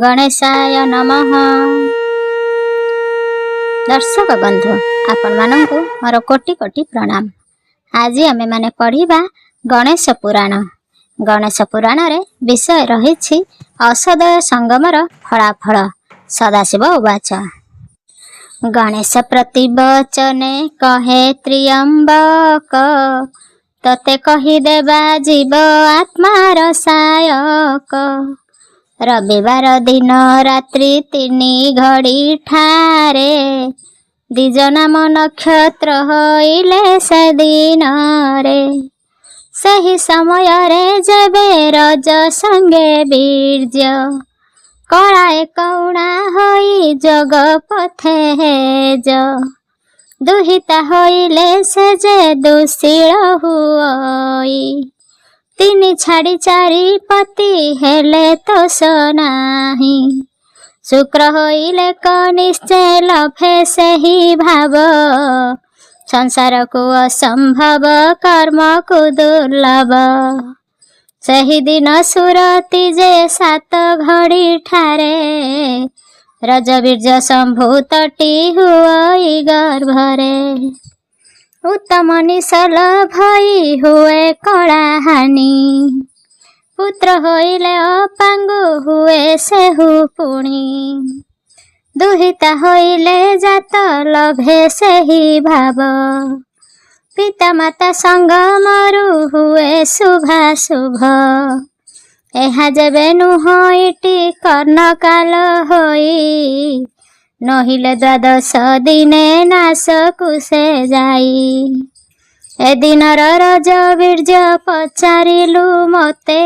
गणेशाय नमः। दर्शक बंधु आपण मानंकु मोर कोटि कोटि प्रणाम। आज आमे माने पढ़िबा गणेश पुराण। गणेश पुराण रे विषय रहिछि औषधय संगमर फलाफल। सदाशिव उवाच। गणेश प्रतिवचने कहे त्र्यंबक, तते कही देबा जीव आत्मा रसायक। रविवार दिन रात्रि 3 घड़ी ठारे, द्विज नाम नक्षत्र होइले से दिन रे। सही समय रे जेबे रज संगे बीर्ज, कळाए कौणा होई जग पथे हेज। दुहिता होइले से जे दुशील हुई, 3 छाड़ी 4 पति हेले तो नाही। शुक्र होइले निश्चय लभे सही भाव, संसार को असंभव कर्म को दुर्लभ। सही दिन सुरती जे 7 घड़ी ठारे, रजबीर्ज संभूतटी हुई गर्भरे। उत्तम निशल भई हुए कलाहानी, पुत्र होइले अपांगु हुए सेहु पुणी। दुहिता होइले जात लभे सही भाव, पिता माता संग मरु हुए शुभाशुभ। एहा जेबे नुहइटी कर्ण काल होई, नहिले 12 दिने नाश कुसे जाई। ए दिनर रज बीर्ज पचारिलु मते,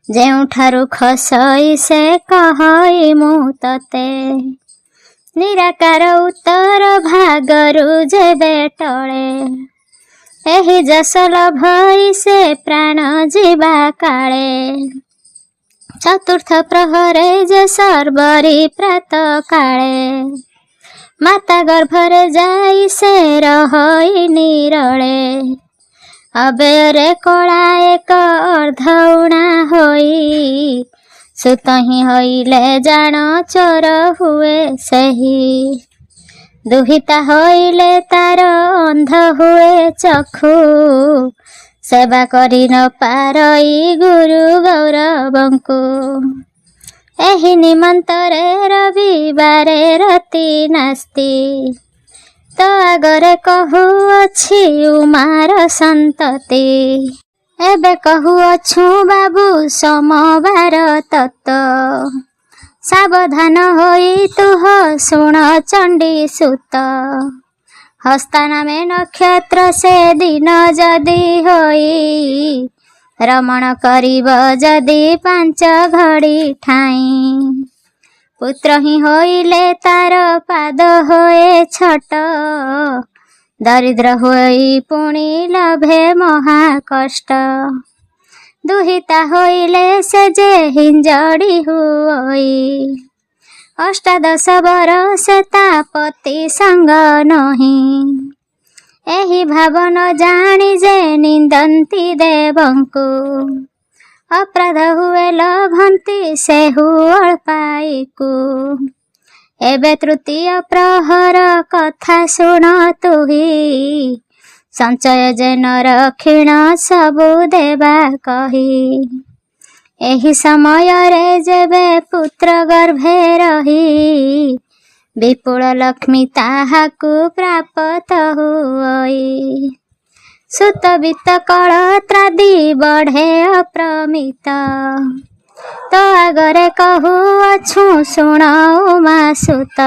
जेउठारु खसई से कहई मु तते। निराकार उत्तर भागरु जेबे टळे, एही जस लभई से प्राण जीवा काळे। चतुर्थ प्रहरे जे सर्वरी प्रात काळे, माता गर्भरे जाई से रहई निरळे। अबेरे कळा 1 अर्धउणा होई, सुतहि होइले जान चोर हुए सही। दुहिता होइले तार अंध हुए चक्षु, सेवा करी न पारई गुरु गौरवंकु। एही निमंतरे रविवारे रति नास्ति, तो आगरे कहुअछि उमार संतति। एबे कहुअछु बाबू सोमवार तत्त, सावधान होई तुह सुण चंडी सुत। हस्ता नामे नक्षत्र से दिन जदि होई, रमण करिब जदि 5 घड़ी ठाई। पुत्र ही होइले तार पाद होए छट, दरिद्र होई पुणी लभे महा कष्ट। दुहिता होइले से जे हिंजड़ी हुई, 18 बरस तापति संग नहीं। एही भावन जानी जे निंदंती देवंकु, अपराध हुए लभंती सेहु अल्पाईकु। एबे तृतीय प्रहर कथा शुण तुही, संचय जेन रक्षिण सबु देवा कही। एही समय रे जेबे पुत्र गर्भे रही, विपुल लक्ष्मी ताहाकु प्राप्त हुई। सुत वित्त कलत्रादि बढ़े अप्रमित, तो आगरे कहुअछु शुण उमा सुत।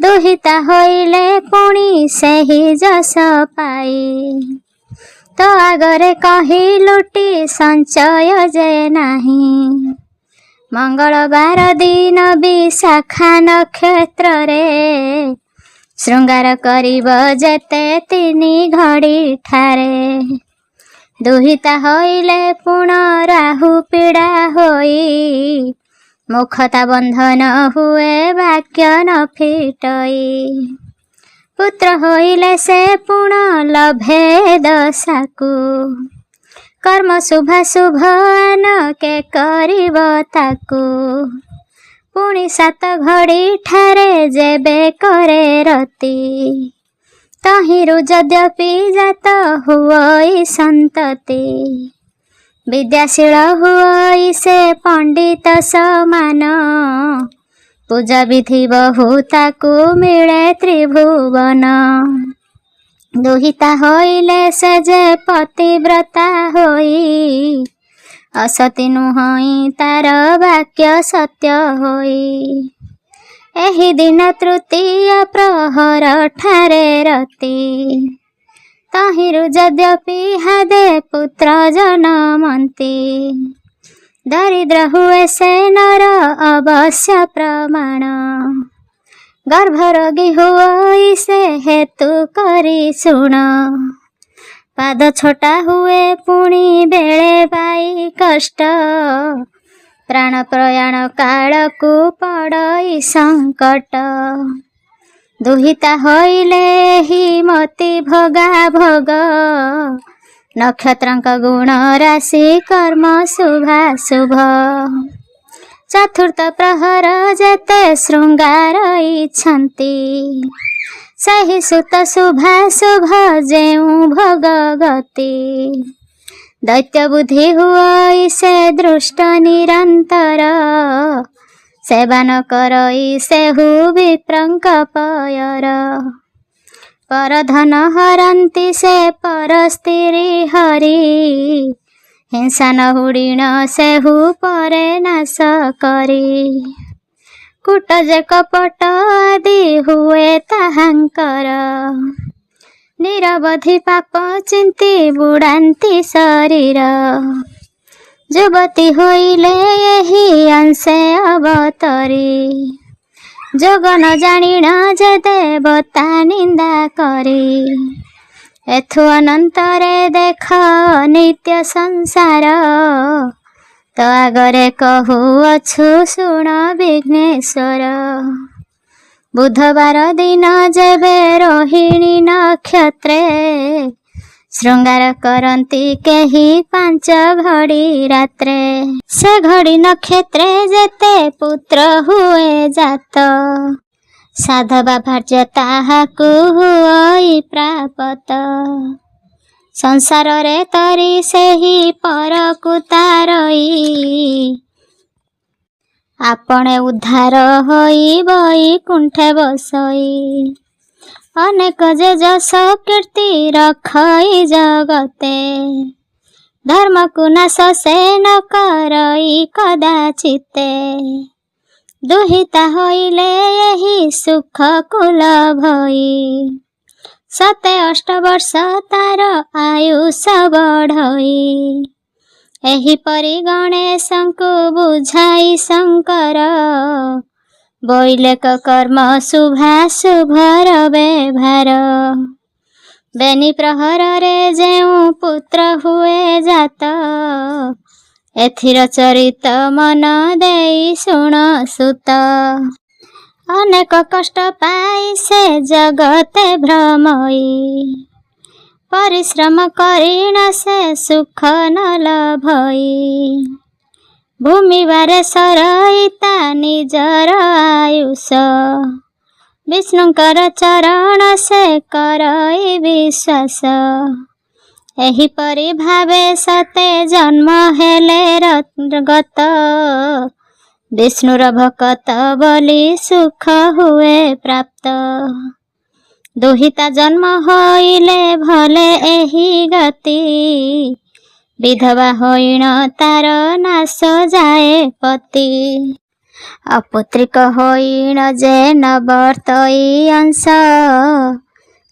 दुहिता होइले पुणी सेही जस पाई, तो आगरे कही लुटी संचय जे नाही। मंगलवार दिन विशाखा नक्षत्र रे, श्रृंगार करिब जेते 3 घड़ी ठारे। दुहिता होइले पुण राहु पीड़ा होई, मुखता बंधन हुए वाक्य न फिटई। पुत्र होइले से पुण लभे दशाकु, कर्म शुभ आनके करिब ताकू पुणी 7 घड़ी ठारे जेबे करे रति तहिरु यद्यपि जात हुई संतति विद्याशील हुई से पंडित समान पूजा विधि बहुताकू मिले त्रिभुवन दुहिता होइले से जे पतिव्रता होई असती नुहई तार वाक्य सत्य होई एही दिन तृतीय प्रहर ठारे रति तहिरु यद्यपि हादे पुत्र जनमंती दरिद्र हुए से नर अवश्य प्रमाण गर्भरोगी हुई से हेतु करी शुण पाद छोटा हुए पुणी बेले पाई कष्ट प्राण प्रयाण काल को पड़ई संकट दुहिता होइले ही मति भोगा भोग नक्षत्रंक गुण राशि कर्म शुभाशुभ चतुर्थ प्रहर जेते श्रृंगार इच्छन्ति सही सुत शुभाशुभ जेउ भोग गति दैत्य बुद्धि हुई से दृष्ट निरंतर सेवा न करई सेहु विप्रंक पयर परधन हरन्ति से पर स्त्री हरि हिंसा न हुड़ीण सेहु परे नाश करी कुट जे कपट आदि हुए ताहांकर निरवधि पाप चिंती बुड़ान्ति शरीर युवती होइले यही अंशे अवतरी जोग न जानिण जे देवता निंदा करी एथु अनंतरे देख नित्य संसार तो आगरे कहुअछु शुण विघ्नेश्वर बुधवार दिन जेबे रोहिणी नक्षत्रे श्रृंगार करती केही 5 घड़ी रात्रे से घड़ी नक्षत्रे जेते पुत्र हुए जात साधवा भार्य ताहाकु हुई प्रापत संसार रे तरी सेही परकु तारई आपणे उद्धार होई वैकुंठे बसई अनेक जे जस कीर्ति रखई जगते धर्म को नाश से न करई कदाचिते दुहिता होइले यही सुख कुल भई 7-8 वर्ष तार आयुष बढ़ई एही परि गणेशंकु बुझाई शंकर बैलेक कर्म शुभाशुभर व्यवहार बेनी प्रहर रे जेउ पुत्र हुए जात एथिर चरित मन देई शुण सुत अनेक कष्ट पाई से जगते भ्रमई परिश्रम करिण से सुख न लभई भूमि बारे सरईता निजर आयुष विष्णुकर चरण से करई विश्वास एही परि भावे सते जन्म हेले गत विष्णुर भक्त बोली सुख हुए प्राप्त दुहिता जन्म होइले भले एही गति विधवा होइण तार नाश जाए पति अपुत्रिक होइण जे न बर्तई अंश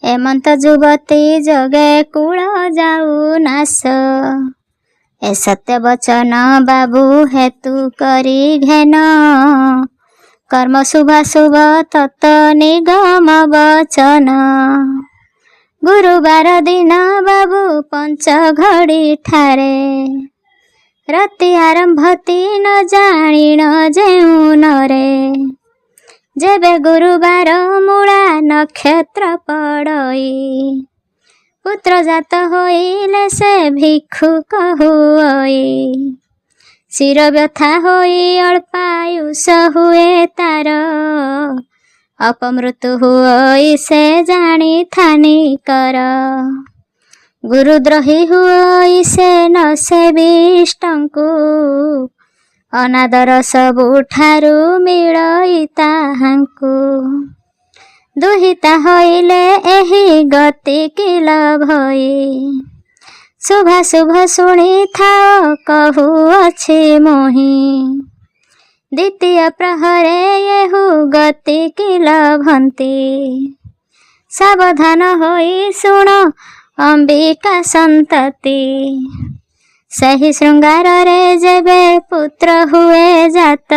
एमंत युवती जगे कूल जाऊ नाश ए सत्य वचन बाबू हेतु करी घेन कर्म शुभाशुभ तत् निगम वचन गुरुवार दिन बाबू 5 घड़ी ठारे राति आरंभती न जानिण जेउ नरे जेबे गुरुवार मूला नक्षत्र पड़ई पुत्र जात होइले से भिक्षुक हुए शिर व्यथा होई अल्पायुष हुए तार अपमृत्यु हुई से जानी थानी कर गुरुद्रोही हुई से न सेविष्टंकु अनादर सबुठारु मिलई ताहांकु दुहिता होइले एही गति किल भई शुभ शुणी थाओ कहुअछि मोहि द्वितीय प्रहरे येहु गति किल भंती सावधान होई शुण अंबिका संतति सही श्रृंगार रे जेबे पुत्र हुए जात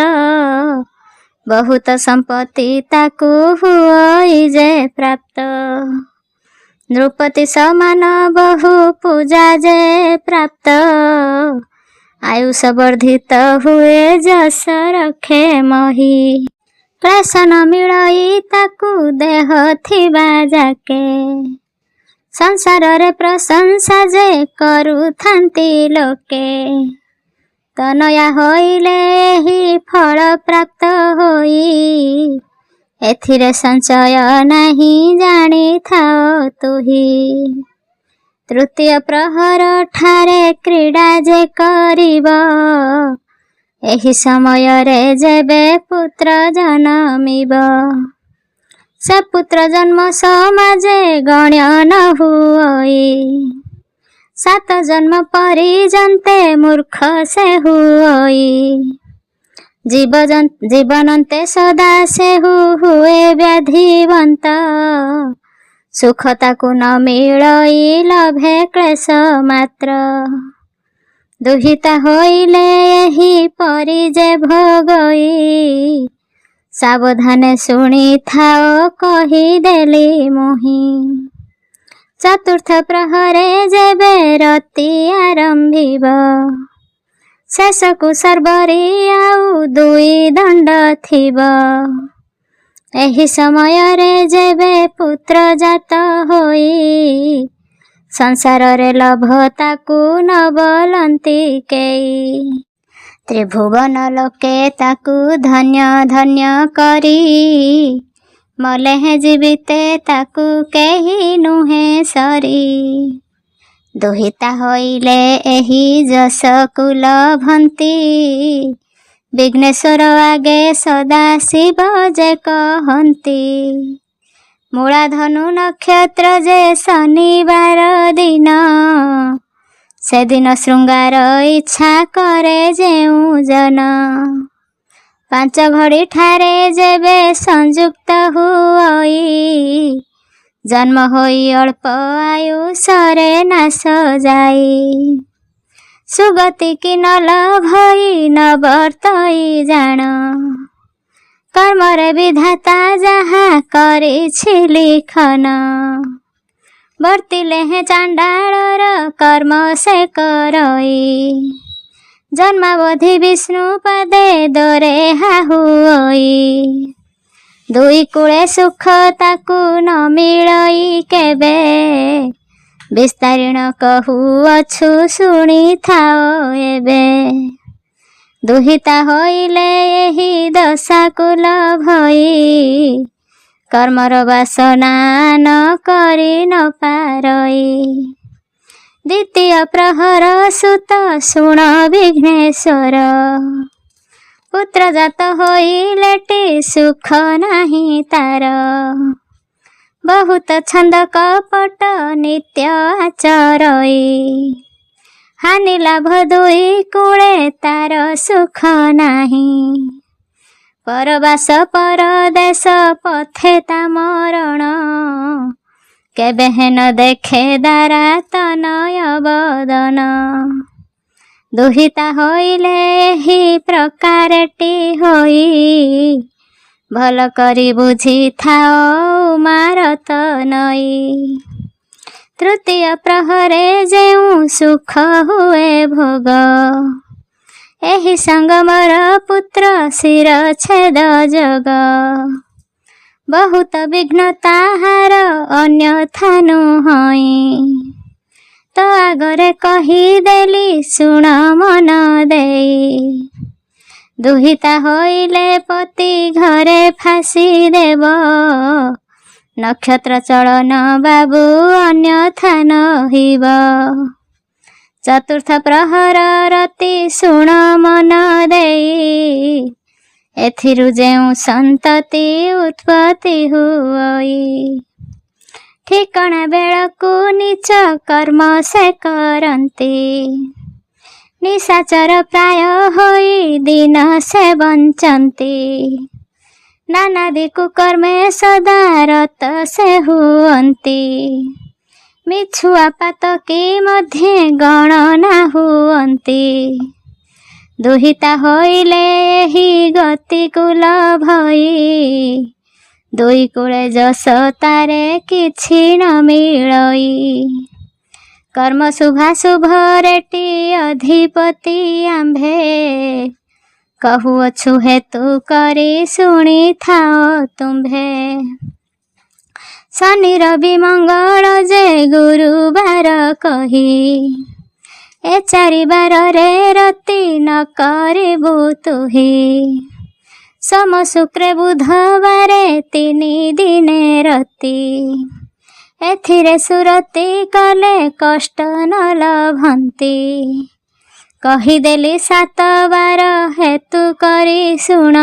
बहुत संपत्ति ताकु हुई जे प्राप्त नृपति समान बहु पूजा जे प्राप्त आयुष वर्धित हुए जस रखे मही क्लेश न मिलई ताकु देह थिबा जाके संसार रे प्रशंसा जे करुथांती लोके तनया होइले ही फल प्राप्त होई एथिरे संचय नहीं जानी थाओ तुही तृतीय प्रहर ठारे क्रीड़ा जे करिब एही समय रे जेबे पुत्र जन्मिब से पुत्र जन्म समाजे गण्य न हुई 7 जन्म परिजन्ते मूर्ख से हुई जीवनन्ते सदा से हुए व्याधिवंत सुख ताकु न मिलई लभे क्लेश मात्र दुहिता होइले एही परि जे भोगई सावधाने शुणी थाओ कही देली मोहि चतुर्थ प्रहरे जेबे रति आरंभिब शेषकु सर्वरी आउ 2 दंड थिब एही समय रे जेबे पुत्र जात होई संसार रे लभ ताकु न बोलंती केई त्रिभुवन लोके ताकु धन्य धन्य करी मले जीविते ताकु केही नुहे सरी दुहिता होइले एही जस कुल भंती विघ्नेश्वर आगे सदा शिव जे कहंती मूला धनु नक्षत्र जे शनिवार दिन से दिन श्रृंगार इच्छा करे जेउ जन 5 घड़ी ठारे जेबे संयुक्त हुई जन्म होई अल्प आयु सरे नाश जाई सुगति की न लभई न बर्तई जान कर्म रे विधाता जहा करिछि लिखन वर्तिले हे चांडाळर कर्म से करई जन्मावधि विष्णु पदे दोरे हाहुई 2 कूले सुख ताकु न मिलई केबे विस्तारिण कहुअछु शुणी थाओ एबे दुहिता होइले एही दशा कुल भई कर्मर वासना न करी न पारई द्वितीय प्रहर सुत शुण विघ्नेश्वर पुत्र जात होइलेटी सुख नाही तार बहुत छंद कपट नित्य आचरई हानि लाभ 2 कूले तार सुख नाही परवास परदेश पथे ता मरण केबे हेन देखे दारा तनय बदन दुहिता होइले ही प्रकारटी होई भल करी बुझी थाओ मारत नई तृतीय प्रहरे जेउ सुख हुए भोग एही संगमर पुत्र शिर छेद जग बहुत विघ्न ताहार अन्यथा नुहई। तो आगरे कहीदेली शुण मन देई, दुहिता होइले पति घरे फासी देव, नक्षत्र चलन बाबू अन्यथा नहिब। चतुर्थ प्रहर रति शुण मन देई, एथिरु जेउ संतति उत्पत्ति हुई। ठिकଣା बेळकु नीच कर्म से करन्ति, निशाचर प्राय होई दिन से बंचन्ति। नानादि कुकर्मे सदा रत से हुअन्ति, मिछुआ पातकी मध्ये गणना हुअन्ति। दुहिता होइले एही गति कुल भई, दुई कूले जस तारे किछि न मिलई। कर्म शुभाशुभ रेटी अधिपति आम्भे, कहुअछु हेतु करी शुणी थाओ तुम्भे। शनि रवि मंगल जे गुरुवार कही, ए चारिबार रे रति न करिबु तुही। सोम शुक्र बुधवारे तिनि दिने रति, एथिरे सुरति कले कष्ट न लभन्ति। कहीदेली 7 बार हेतु करी शुण,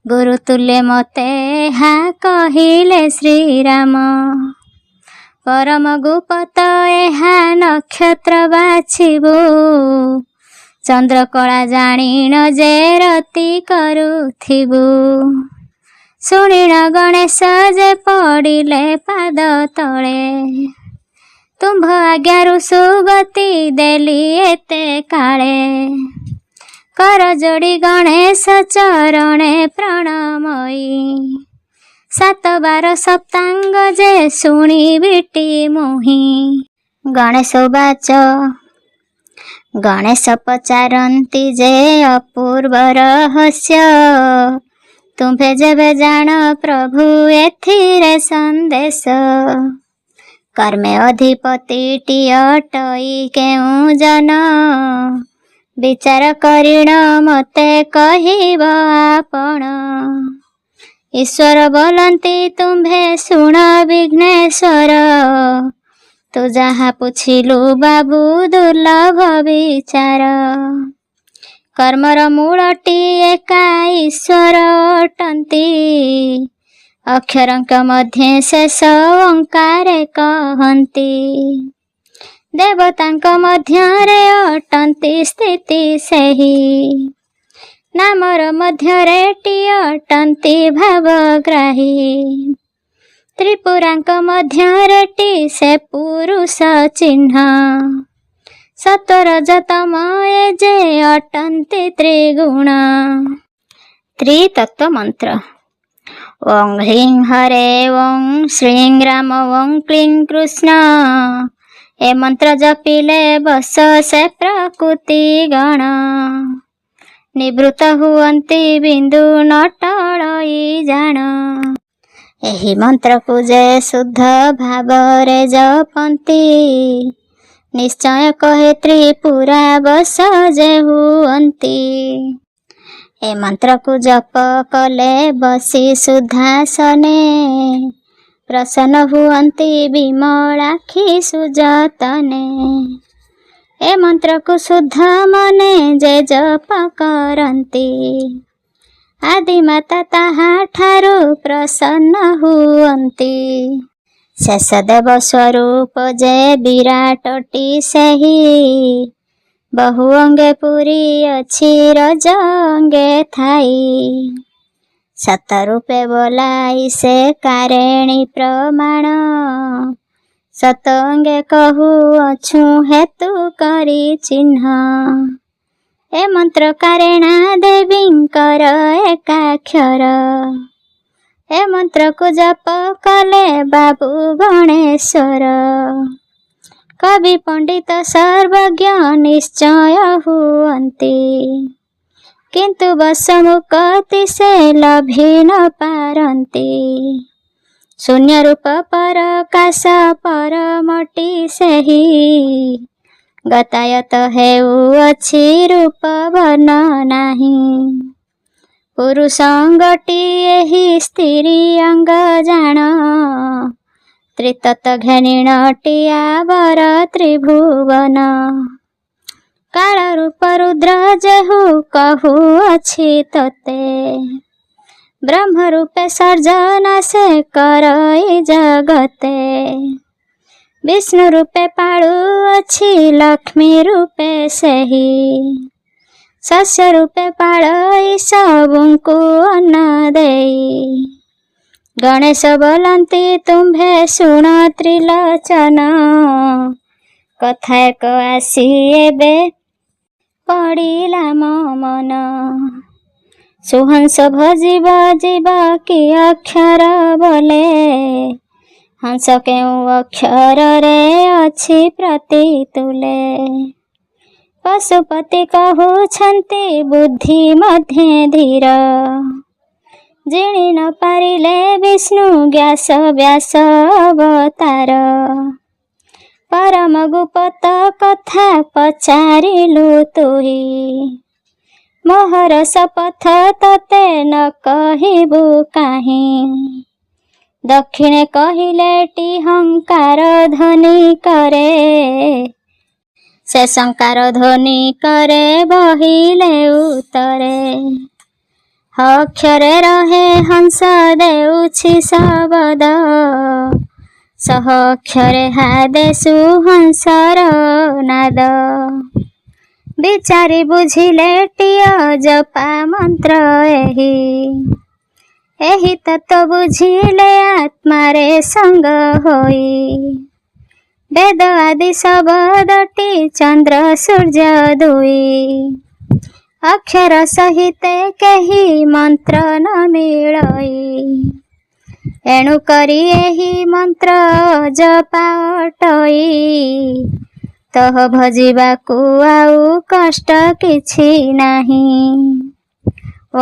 गुरु तुल्य मते हा कहिले श्रीराम। परम गुप्त एहा नक्षत्र बाछिबु, चंद्रकला जाणिन जे रति करुथिबु। शुणिण गणेश जे पड़िले पाद तले, तुम्भ आज्ञारु सुगति देली एते काले। कर जोड़ी गणेश चरणे प्रणमयी, 7 बार सप्तांग जे शुणी बिटी मुहि। गणेश उवाच गणेश पचारन्ति जे अपूर्व रहस्य, तुम्भे जेबे जान प्रभु एथिरे संदेश। कर्मे अधिपति अटई केउ जन, विचार करिण मते कहिब आपण। ईश्वर बोलन्ति तुम्भे शुण विघ्नेश्वर, तू जहा पुछिलु बाबू दुर्लभ विचार। कर्मर मूलटी एका ईश्वर अटन्ति, अक्षरंक मध्ये शेष ओंकारे कहन्ति। देवतांक मध्यरे अटन्ति स्थिति सेही, नामर मध्यरे टी अटन्ति भावग्राही। त्रिपुरांक मध्यरे टी से पुरुष चिन्ह, सत्वरजतमये जे अटन्ति त्रिगुण। त्रितत्व मंत्र। ओं ह्रीं हरे ओं श्रीं राम ओं क्लीं कृष्ण, ए मंत्र जपिले बस से प्रकृति गण। निवृत्त हुअन्ति बिंदु न टळई जाण, एही मंत्र को जे शुद्ध भावरे जपन्ति, निश्चय कहे त्रिपुरा बस जे हुअन्ति। ए मंत्र को जप कले बसी शुद्धासने, प्रसन्न हुअन्ति विमलाक्षी सुजतने। ए मंत्र को शुद्ध मने जे जप करन्ति, आदिमाता ताहा ठारू प्रसन्न हुअन्ति। शेषदेव स्वरूप जे विराटटी सेही, बहु अंगे पुरी अछि रज अंगे थाई। सतरूपे बोलाई से कारेणी प्रमाण, सत अंगे कहू अछु हेतु करी चिन्ह। ए मंत्र कारेणा देवींकर एकाक्षर, ए मंत्र को जप कले बाबू गणेश्वर। कवि पंडित सर्वज्ञ निश्चय हुअन्ति, କିନ୍ତୁ ବସମୁକତି ସେ ଲଭି ନ ପାରନ୍ତି। ଶୂନ୍ୟ ରୂପ ପରକାଶ ପରମଟି ସେହି, ଗତାୟତ ହେଉଅଛି ରୂପ ବର୍ଣ୍ଣ ନାହିଁ। ପୁରୁଷ ଅଙ୍ଗଟି ଏହି ସ୍ତ୍ରୀ ଅଙ୍ଗ ଜାଣ, ତ୍ରିତତ ଘେନିଣଟି ଆବର ତ୍ରିଭୁବନ। କାଳ ରୂପ ରୁଦ୍ର ଯେହୁ କହୁଅଛି ତୋତେ, ବ୍ରହ୍ମ ରୂପେ ସର୍ଜନା ସେ କରଇ ଜଗତେ। ବିଷ୍ଣୁ ରୂପେ ପାଳୁଅଛି ଲକ୍ଷ୍ମୀ ରୂପେ ସେହି, ଶସ୍ୟ ରୂପେ ପାଳଇ ସବୁଙ୍କୁ ଅନ୍ନ ଦେଇ। ଗଣେଶ ବୋଲନ୍ତି ତୁମ୍ଭେ ଶୁଣ ତ୍ରିଲୋଚନ, କଥା ଏକ ଆସି ଏବେ ପଡ଼ିଲା ମୋ ମନ। ସୁହଂସ ଭଜିବ ଯିବ କି ଅକ୍ଷର ବୋଲେ, ହଂସ କେଉଁ ଅକ୍ଷରରେ ଅଛି ପ୍ରତି ତୁଲେ। ପଶୁପତି କହୁଛନ୍ତି ବୁଦ୍ଧି ମଧ୍ୟେ ଧୀର, ଜିଣି ନ ପାରିଲେ ବିଷ୍ଣୁ ଗ୍ୟାସ ବ୍ୟାସ ଅବତାର। ପରମ ଗୁପ୍ତ କଥା ପଚାରିଲୁ ତୁହି, ମୋହର ଶପଥ ତତେ ନ କହିବୁ କାହିଁ। ଦକ୍ଷିଣେ କହିଲେଟି ହଙ୍କାର ଧ୍ୱନି କରେ, ସେ ଶଙ୍କାର ଧ୍ୱନି କରେ ବହିଲେ ଉତ୍ତରେ। ଅକ୍ଷରେ ରହେ ହଂସ ଦେଉଛି ଶବଦ, ସହ ଅକ୍ଷରେ ହାଦେ ସୁହଂସର ନାଦ। ବିଚାରି ବୁଝିଲେ ଟିଅ ଜପା ମନ୍ତ୍ର ଏହି, ଏହି ତତ୍ତ୍ୱ ବୁଝିଲେ ଆତ୍ମାରେ ସଙ୍ଗ ହୋଇ। ବେଦ ଆଦି ଶବଦଟି ଚନ୍ଦ୍ର ସୂର୍ଯ୍ୟ ଦୁଇ, ଅକ୍ଷର ସହିତେ କେହି ମନ୍ତ୍ର ନ ମିଳଇ। ଏଣୁ କରି ଏହି ମନ୍ତ୍ର ଜପା ଅଟଇ, ତହ ଭଜିବାକୁ ଆଉ କଷ୍ଟ କିଛି ନାହିଁ।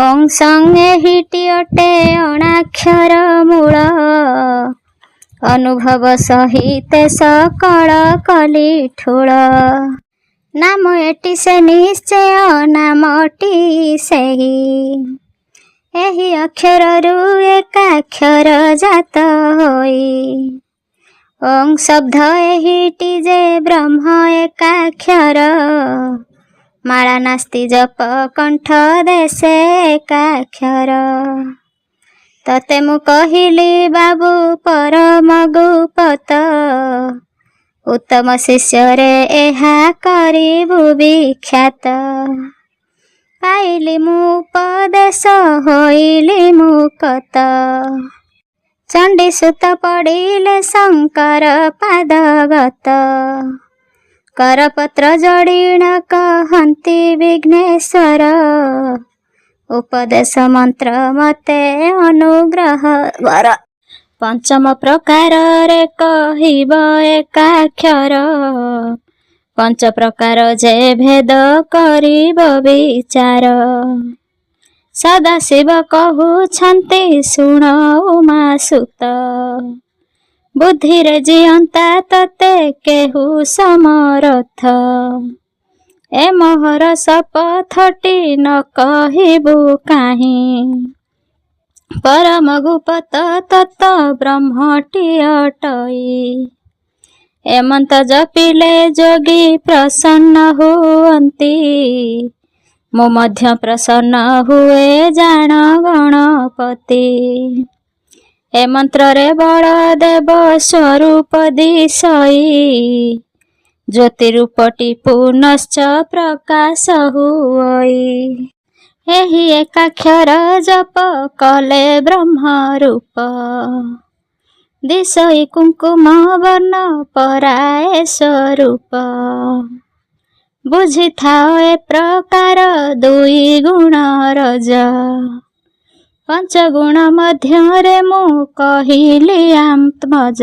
ଓଂ ସଂ ଏହିଟି ଅଟେ ଅଣାକ୍ଷର ମୂଳ, ଅନୁଭବ ସହିତେ ସକଳ କଲି ଠୁଳ। ନାମ ଏଟି ସେ ନିଶ୍ଚୟ ନାମଟି ସେହି, ଏହି ଅକ୍ଷରରୁ ଏକାକ୍ଷର ଜାତ ହୋଇ। ଓଂ ଶବ୍ଦ ଏହିଟି ଯେ ବ୍ରହ୍ମ ଏକାକ୍ଷର, ମାଳା ନାସ୍ତି ଜପ କଣ୍ଠ ଦେଶେ ଏକାକ୍ଷର। ତତେ ମୁଁ କହିଲି ବାବୁ ପରମ ଗୁପ୍ତ, ଉତ୍ତମ ଶିଷ୍ୟରେ ଏହା କରିବୁ ବିଖ୍ୟାତ। ପାଇଲି ମୁଁ ଉପଦେଶ ହୋଇଲି ମୁକ୍ତ, ଚଣ୍ଡୀ ସୁତ ପଡ଼ିଲେ ଶଙ୍କର ପାଦଗତ। କରପତ୍ର ଯୋଡ଼ିଣ କହନ୍ତି ବିଘ୍ନେଶ୍ୱର, ଉପଦେଶ ମନ୍ତ୍ର ମତେ ଅନୁଗ୍ରହ ବର। ପଞ୍ଚମ ପ୍ରକାରରେ କହିବ ଏକାକ୍ଷର, ପଞ୍ଚ ପ୍ରକାର ଯେ ଭେଦ କରିବ ବିଚାର। ସଦାଶିବ କହୁଛନ୍ତି ଶୁଣ ଉମା ସୁତ, ବୁଦ୍ଧିରେ ଜିଅନ୍ତା ତତେ କେହୁ ସମରଥ। ଏ ମୋହର ଶପଥଟି ନ କହିବୁ କାହିଁ, ପରମ ଗୁପ୍ତ ତତ୍ତ୍ୱ ବ୍ରହ୍ମଟି ଅଟଇ। ଏ ମନ୍ତ୍ର ଜପିଲେ ଯୋଗୀ ପ୍ରସନ୍ନ ହୁଅନ୍ତି, ମୁଁ ମଧ୍ୟ ପ୍ରସନ୍ନ ହୁଏ ଜାଣ ଗଣପତି। ଏ ମନ୍ତ୍ରରେ ବଳଦେବ ସ୍ୱରୂପ ଦିଶଇ, ଜ୍ୟୋତି ରୂପଟି ପୁନଶ୍ଚ ପ୍ରକାଶ ହୁଅଇ। ଏହି ଏକାକ୍ଷର ଜପ କଲେ ବ୍ରହ୍ମ ରୂପ, ଦିଶଇ କୁଙ୍କୁମ ବର୍ଣ୍ଣ ପରାଏ ସ୍ୱରୂପ। ବୁଝିଥାଅ ଏ ପ୍ରକାର ଦୁଇ ଗୁଣ ରଜ, ପଞ୍ଚଗୁଣ ମଧ୍ୟରେ ମୁଁ କହିଲି ଆତ୍ମଜ।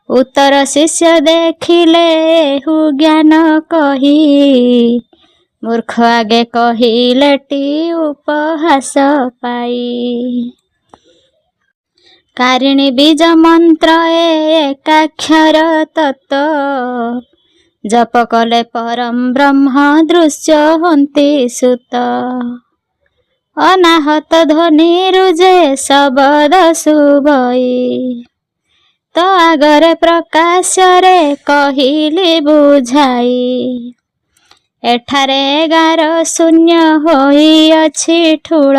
ଉତ୍ତର ଶିଷ୍ୟ ଦେଖିଲେ ଏହୁ ଜ୍ଞାନ କହି, ମୂର୍ଖ ଆଗେ କହିଲେଟି ଉପହାସ ପାଇ। କାରିଣୀ ବୀଜ ମନ୍ତ୍ର ଏକାକ୍ଷର ତତ୍ତ୍ୱ, ଜପ କଲେ ପରମ ବ୍ରହ୍ମ ଦୃଶ୍ୟ ହନ୍ତି ସୁତ। ଅନାହତ ଧ୍ୱନିରୁ ଯେ ଶବଦ ଶୁଭଇ, ତ ଆଗରେ ପ୍ରକାଶ୍ୟରେ କହିଲି ବୁଝାଇ। ଏଠାରେ 11 ଶୂନ୍ୟ ହୋଇଅଛି ଠୁଳ,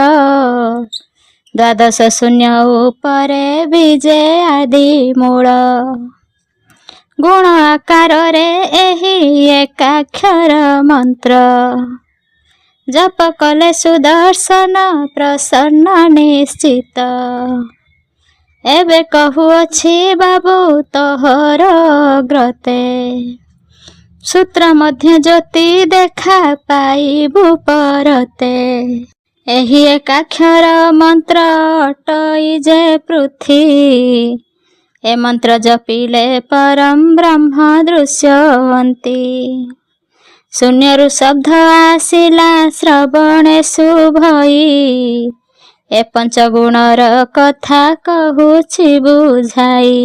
ଦ୍ୱାଦଶ ଶୂନ୍ୟ ଉପରେ ବିଜେ ଆଦି ମୂଳ। ଗୁଣ ଆକାରରେ ଏହି ଏକାକ୍ଷର ମନ୍ତ୍ର, ଜପ କଲେ ସୁଦର୍ଶନ ପ୍ରସନ୍ନ ନିଶ୍ଚିତ। ଏବେ କହୁଅଛି ବାବୁ ତୋହର ଗ୍ରତେ, ସୂତ୍ର ମଧ୍ୟ ଜ୍ୟୋତି ଦେଖା ପାଇବୁ ପରତେ। ଏହି ଏକାକ୍ଷର ମନ୍ତ୍ର ଅଟଇ ଯେ ପୃଥି, ଏ ମନ୍ତ୍ର ଜପିଲେ ପରମ ବ୍ରହ୍ମ ଦୃଶ୍ୟ ହନ୍ତି। ଶୂନ୍ୟରୁ ଶବ୍ଦ ଆସିଲା ଶ୍ରବଣେ ଶୁଭଇ, ଏ ପଞ୍ଚଗୁଣର କଥା କହୁଛି ବୁଝାଇ।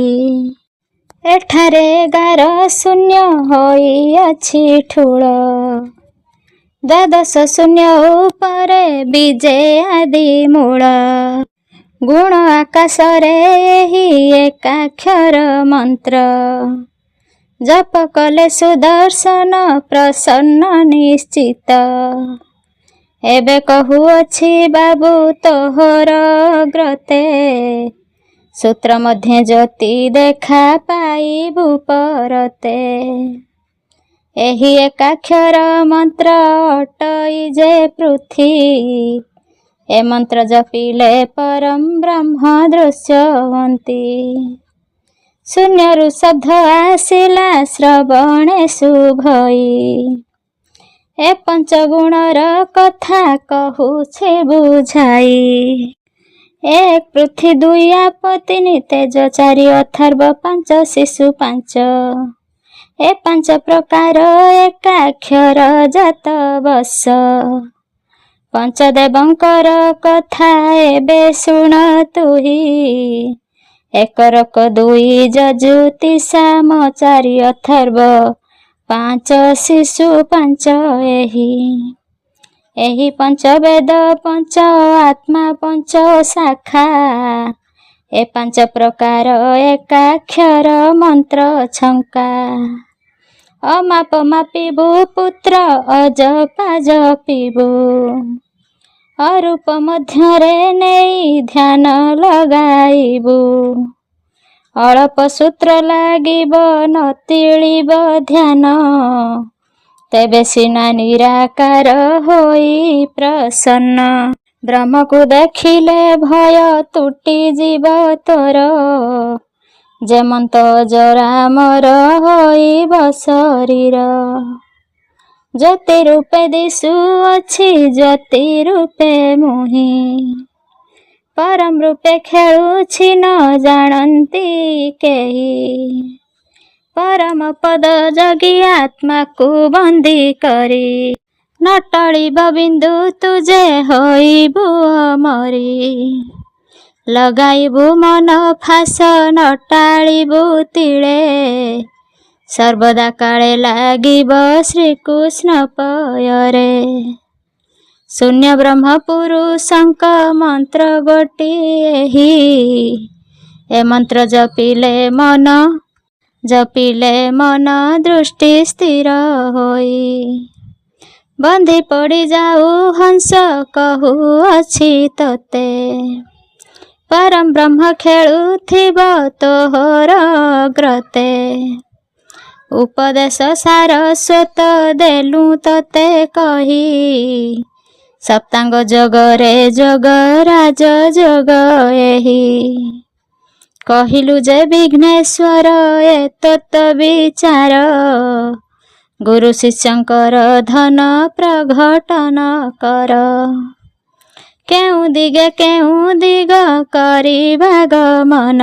ଏଠାରେ 11 ଶୂନ୍ୟ ହୋଇଅଛି ଠୁଳ, ଦ୍ୱାଦଶ ଶୂନ୍ୟ ଉପରେ ବିଜେ ଆଦି ମୂଳ। ଗୁଣ ଆକାଶରେ ଏହି ଏକାକ୍ଷର ମନ୍ତ୍ର, ଜପ କଲେ ସୁଦର୍ଶନ ପ୍ରସନ୍ନ ନିଶ୍ଚିତ। ଏବେ କହୁଅଛି ବାବୁ ତୋହର ଗ୍ରତେ, ସୂତ୍ର ମଧ୍ୟ ଜ୍ୟୋତି ଦେଖା ପାଇବୁ ପରତେ। ଏହି ଏକାକ୍ଷର ମନ୍ତ୍ର ଅଟଇ ଯେ ପୃଥି, ଏ ମନ୍ତ୍ର ଜପିଲେ ପରମ ବ୍ରହ୍ମ ଦୃଶ୍ୟ ହନ୍ତି। ଶୂନ୍ୟରୁ ଶବ୍ଦ ଆସିଲା ଶ୍ରବଣେ ଶୁଭଇ, ଏ ପଞ୍ଚଗୁଣର କଥା କହୁଛି ବୁଝାଇ। 1 ପୃଥ୍ୱୀ 2 ଆପ 3 ତେଜ 4 ଅଥର୍ବ 5 ଶିଶୁ 5, ଏ 5 ପ୍ରକାର ଏକାକ୍ଷର ଜାତ ବଶ। ପଞ୍ଚଦେବଙ୍କର କଥା ଏବେ ଶୁଣ ତୁହି, 1 ରକ 2 ଯଜୁତି ସାମ 4 ଅଥର୍ବ 5 ଶିଶୁ 5 ଏହି ପଞ୍ଚବେଦ 5 ଆତ୍ମା 5 ଶାଖା, ଏ 5 ପ୍ରକାର ଏକାକ୍ଷର ମନ୍ତ୍ର ଛଙ୍କା। ଅମାପ ମାପିବୁ ପୁତ୍ର ଅଜପା ଜପିବୁ, ଅରୂପ ମଧ୍ୟରେ ନେଇ ଧ୍ୟାନ ଲଗାଇବୁ। ଅଳପ ସୂତ୍ର ଲାଗିବ ନ ତିଳିବ ଧ୍ୟାନ, ତେବେ ସିନା ନିରାକାର ହୋଇ ପ୍ରସନ୍ନ। ବ୍ରହ୍ମକୁ ଦେଖିଲେ ଭୟ ତୁଟିଯିବ ତୋର, ଯେମନ୍ତ ଜରାମର ହୋଇବ ଶରୀର। ଜ୍ୟୋତି ରୂପେ ଦିଶୁଅଛି ଜ୍ୟୋତି ରୂପେ ମୁହିଁ, ପରମ ରୂପେ ଖେଳୁଛି ନ ଜାଣନ୍ତି କେହି। ପରମ ପଦ ଜଗି ଆତ୍ମାକୁ ବନ୍ଦୀ କରି, ନ ଟଳିବ ବିନ୍ଦୁ ତୁଜେ ହୋଇବୁ ଅମରି। ଲଗାଇବୁ ମନ ଫାସ ନ ଟାଳିବୁ ତିଳେ, ସର୍ବଦା କାଳେ ଲାଗିବ ଶ୍ରୀକୃଷ୍ଣ ପୟରେ। ଶୂନ୍ୟ ବ୍ରହ୍ମ ପୁରୁଷଙ୍କ ମନ୍ତ୍ର ଗୋଟିଏ ଏହି, ଏ ମନ୍ତ୍ର ଜପିଲେ ମନ ଦୃଷ୍ଟି ସ୍ଥିର ହୋଇ। ବନ୍ଧି ପଡ଼ିଯାଉ ହଂସ କହୁଅଛି ତୋତେ, ପରମ ବ୍ରହ୍ମ ଖେଳୁଥିବ ତୋହର ଗ୍ରତେ। ଉପଦେଶ ସାରସ୍ୱତ ଦେଲୁ ତୋତେ କହି, ସପ୍ତାଙ୍ଗ ଯୋଗରେ ଯୋଗ ରାଜ ଯୋଗ ଏହି। କହିଲୁ ଯେ ବିଘ୍ନେଶ୍ୱର ଏ ତତ୍ତ୍ୱ ବିଚାର, ଗୁରୁ ଶିଷ୍ୟଙ୍କର ଧନ ପ୍ରଘଟନ କର। କେଉଁ ଦିଗ କରିବା ଗମନ,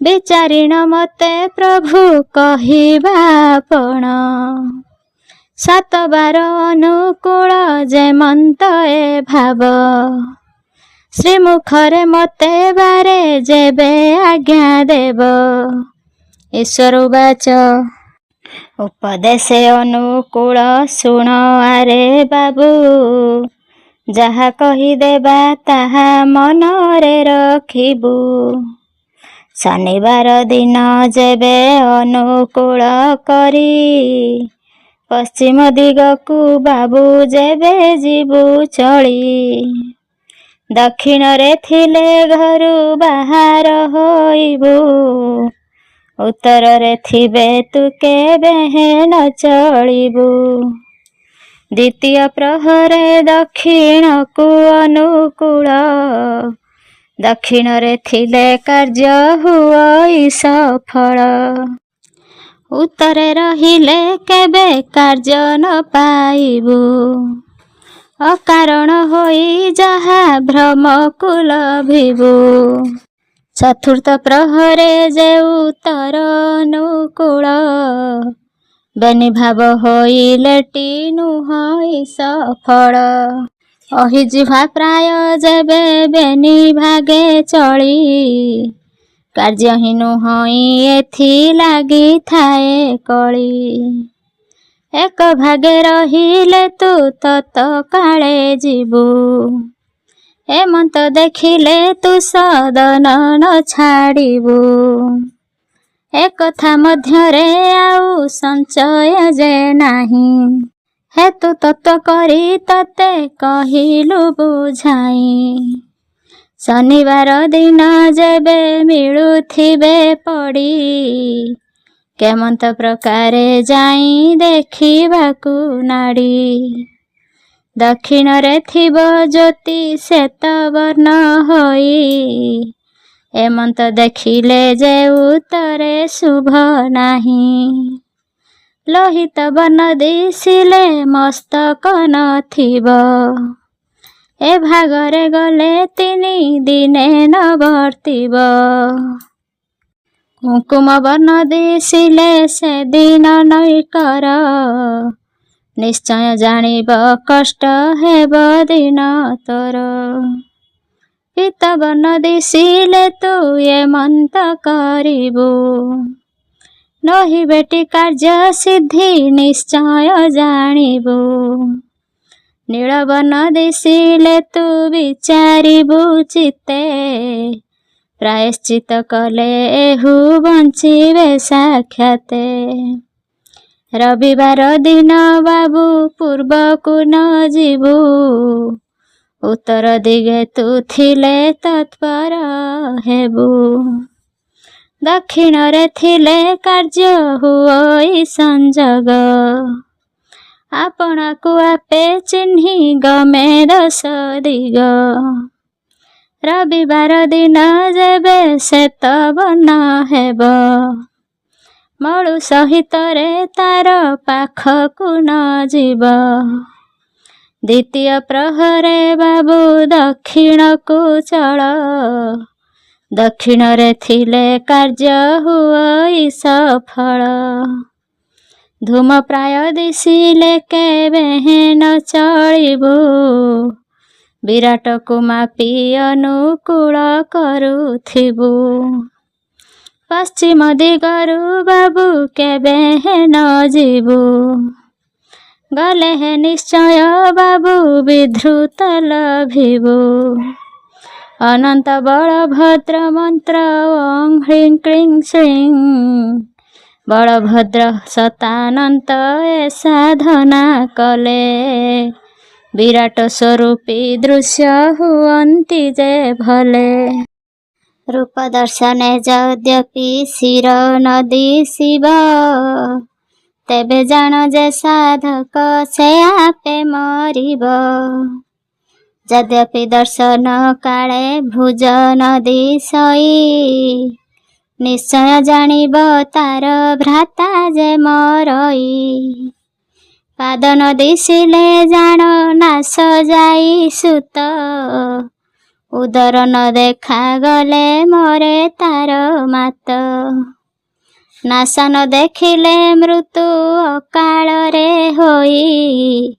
ବିଚାରିଣ ମତେ ପ୍ରଭୁ କହିବା ଆପଣ। ସାତବାର ଅନୁକୂଳ ଯେମନ୍ତ ଏ ଭାବ, ଶ୍ରୀମୁଖରେ ମତେ ବାରେ ଯେବେ ଆଜ୍ଞା ଦେବ। ଈଶ୍ୱର ବାଚ ଉପଦେଶେ ଅନୁକୂଳ ଶୁଣ ଆରେ ବାବୁ, ଯାହା କହିଦେବା ତାହା ମନରେ ରଖିବୁ। ଶନିବାର ଦିନ ଯେବେ ଅନୁକୂଳ କରି, ପଶ୍ଚିମ ଦିଗକୁ ବାବୁ ଯେବେ ଯିବୁ ଚଳି। ଦକ୍ଷିଣରେ ଥିଲେ ଘରୁ ବାହାର ହୋଇବୁ, ଉତ୍ତରରେ ଥିବେ ତୁ କେବେ ନ ଚଳିବୁ। ଦ୍ୱିତୀୟ ପ୍ରହରେ ଦକ୍ଷିଣକୁ ଅନୁକୂଳ, ଦକ୍ଷିଣରେ ଥିଲେ କାର୍ଯ୍ୟ ହୁଅ ସଫଳ। ଉତ୍ତରେ ରହିଲେ କେବେ କାର୍ଯ୍ୟ ନ ପାଇବୁ, ଅକାରଣ ହୋଇ ଯାହା ଭ୍ରମକୁ ଲଭିବୁ। ଚତୁର୍ଥ ପ୍ରହରେ ଯେ ଉତ୍ତର ଅନୁକୂଳ, ବେନିଭାବ ହୋଇଲେ ଟି ନୁହଁ ସଫଳ। ଅହିଜିହ୍ୱା ପ୍ରାୟ ଯେବେ ବେନି ଭାଗେ ଚଳି, କାର୍ଯ୍ୟ ହିଁ ନୁହଁ ଏଥି ଲାଗିଥାଏ କଳି। ଏକ ଭାଗେ ରହିଲେ ତୁ ତତ୍କାଳେ ଯିବୁ, ଏମନ୍ତ ଦେଖିଲେ ତୁ ସଦନ ନ ଛାଡ଼ିବୁ। ଏକଥା ମଧ୍ୟରେ ଆଉ ସଞ୍ଚୟ ଯେ ନାହିଁ, ହେତୁ ତତ୍ତ୍ୱ କରି ତତେ କହିଲୁ ବୁଝାଇ। ଶନିବାର ଦିନ ଯେବେ ମିଳୁଥିବେ ପଡ଼ି, କେମନ୍ତ ପ୍ରକାରେ ଯାଇ ଦେଖିବାକୁ ନାଡ଼ି। ଦକ୍ଷିଣରେ ଥିବ ଜ୍ୟୋତି ଶ୍ଵେତ ବର୍ଣ୍ଣ ହୋଇ, ଏମନ୍ତ ଦେଖିଲେ ଯେ ଉତ୍ତରେ ଶୁଭ ନାହିଁ। ଲୋହିତ ବର୍ଣ୍ଣ ଦିଶିଲେ ମସ୍ତକ ନଥିବ, ଏ ଭାଗରେ ଗଲେ 3 ଦିନେ ନ ବର୍ତ୍ତିବ। କୁଙ୍କୁମ ବର୍ଣ୍ଣ ଦିଶିଲେ ସେଦିନ ନୈକର, ନିଶ୍ଚୟ ଜାଣିବ କଷ୍ଟ ହେବ ଦିନ ତୋର। ପୀତ ବର୍ଣ୍ଣ ଦିଶିଲେ ତୁ ଏମନ୍ତ କରିବୁ, ନହିବେଟି କାର୍ଯ୍ୟ ସିଦ୍ଧି ନିଶ୍ଚୟ ଜାଣିବୁ। ନୀଳବର୍ଣ୍ଣ ଦିଶିଲେ ତୁ ବିଚାରିବୁ ଚିତ୍ତେ, ପ୍ରାୟଶ୍ଚିତ କଲେ ଏହୁ ବଞ୍ଚିବେ ସାକ୍ଷାତେ। ରବିବାର ଦିନ ବାବୁ ପୂର୍ବକୁ ନ ଯିବୁ, ଉତ୍ତର ଦିଗେ ତୁ ଥିଲେ ତତ୍ପର ହେବୁ। ଦକ୍ଷିଣରେ ଥିଲେ କାର୍ଯ୍ୟ ହୁଅ ସଂଯୋଗ, ଆପଣାକୁ ଆପେ ଚିହ୍ନି ଗମେ 10 ଦିଗ। ରବିବାର ଦିନ ଯେବେ ଶ୍ଵେତ ବର୍ଣ୍ଣ ହେବ, ମଳୁ ସହିତରେ ତାର ପାଖକୁ ନ ଯିବ। ଦ୍ୱିତୀୟ ପ୍ରହରେ ବାବୁ ଦକ୍ଷିଣକୁ ଚଳ, ଦକ୍ଷିଣରେ ଥିଲେ କାର୍ଯ୍ୟ ହୁଅ ସଫଳ। ଧୂମ ପ୍ରାୟ ଦିଶିଲେ କେବେ ନ ଚଳିବୁ, ବିରାଟକୁ ମାପି ଅନୁକୂଳ କରୁଥିବୁ। ପଶ୍ଚିମ ଦିଗରୁ ବାବୁ କେବେ ନ ଯିବୁ, ଗଲେ ହେ ନିଶ୍ଚୟ ବାବୁ ବିଧୃତ ଲଭିବୁ। ଅନନ୍ତ ବଳଭଦ୍ର ମନ୍ତ୍ର ଓଂ ହ୍ରିଂ କ୍ଳିଂ ଶ୍ରୀଂ, ବଳଭଦ୍ର ଶତାନନ୍ତ ଏ ସାଧନା କଲେ, ବିରାଟ ସ୍ୱରୂପୀ ଦୃଶ୍ୟ ହୁଅନ୍ତି ଯେ ଭଲେ। ରୂପ ଦର୍ଶନେ ଯଦ୍ୟପି ଶିର ନ ଦିଶିବ, ତେବେ ଜାଣ ଯେ ସାଧକ ସେ ଆପେ ମରିବ। ଯଦ୍ୟପି ଦର୍ଶନ କାଳେ ଭୁଜ ନ ଦିଶଇ, ନିଶ୍ଚୟ ଜାଣିବ ତାର ଭ୍ରାତା ଯେ ମରଇ। ପାଦ ନ ଦିଶିଲେ ଜାଣ ନାଶ ଯାଇ ସୁତ, ଉଦର ନ ଦେଖାଗଲେ ମରେ ତାର ମାତ। नासा न देखिले मृत्यु अकाଳରେ होई